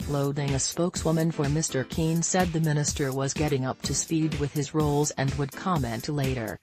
LoadingA spokeswoman for Mr Kean said the minister was getting up to speed with his roles and would comment later.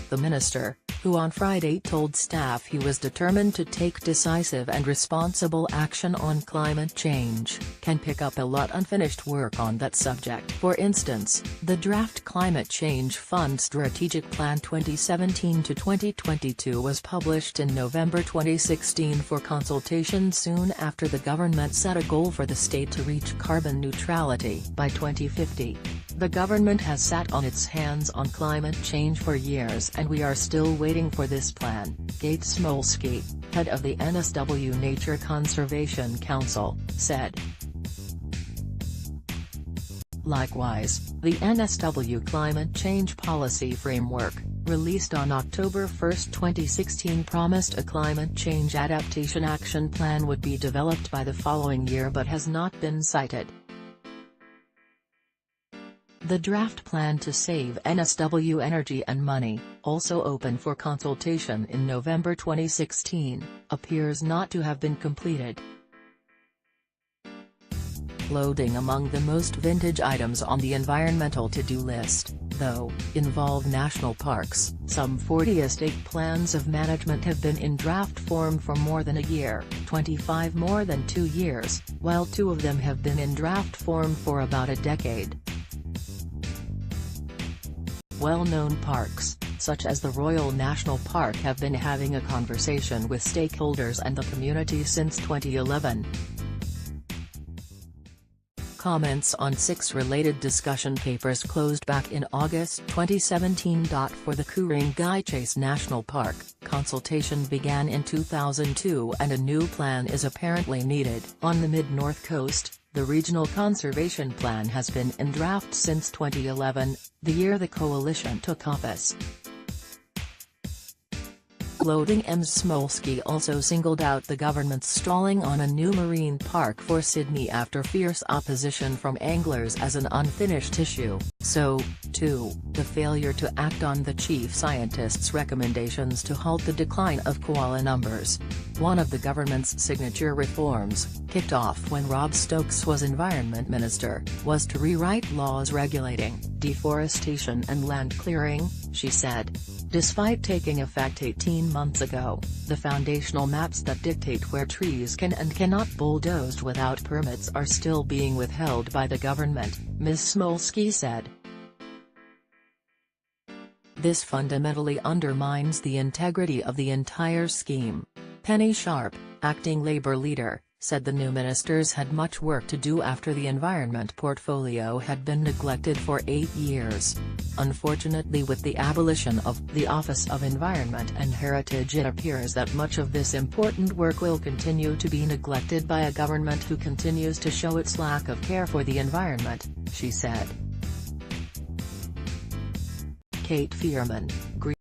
The minister, who on Friday told staff he was determined to take decisive and responsible action on climate change, can pick up a lot unfinished work on that subject. For instance, the draft Climate Change Fund Strategic Plan 2017-2022 was published in November 2016 for consultation soon after the government set a goal for the state to reach carbon neutrality by 2050. The government has sat on its hands on climate change for years and we are still waiting for this plan, Kate Smolsky, head of the NSW Nature Conservation Council, said. Likewise, the NSW Climate Change Policy Framework, released on October 1, 2016 promised a climate change adaptation action plan would be developed by the following year but has not been cited. The draft plan to save NSW energy and money, also open for consultation in November 2016, appears not to have been completed. Loading among the most vintage items on the environmental to-do list, though, involve national parks. Some 40 estate plans of management have been in draft form for more than a year, 25 more than 2 years, while 2 of them have been in draft form for about a decade. Well-known parks, such as the Royal National Park, have been having a conversation with stakeholders and the community since 2011. Comments on 6 related discussion papers closed back in August 2017. For the Ku-ring-gai Chase National Park, consultation began in 2002 and a new plan is apparently needed. On the mid-north coast, the Regional Conservation Plan has been in draft since 2011, the year the coalition took office. LoadingA's Smolsky also singled out the government's stalling on a new marine park for Sydney after fierce opposition from anglers as an unfinished issue. So, too, the failure to act on the chief scientist's recommendations to halt the decline of koala numbers. One of the government's signature reforms, kicked off when Rob Stokes was Environment Minister, was to rewrite laws regulating deforestation and land clearing, she said. Despite taking effect 18 months ago, the foundational maps that dictate where trees can and cannot be bulldozed without permits are still being withheld by the government, Ms. Smolsky said. This fundamentally undermines the integrity of the entire scheme. Penny Sharp, acting Labour leader, said the new ministers had much work to do after the environment portfolio had been neglected for 8 years. Unfortunately, with the abolition of the Office of Environment and Heritage, it appears that much of this important work will continue to be neglected by a government who continues to show its lack of care for the environment, she said. Kate Fearman,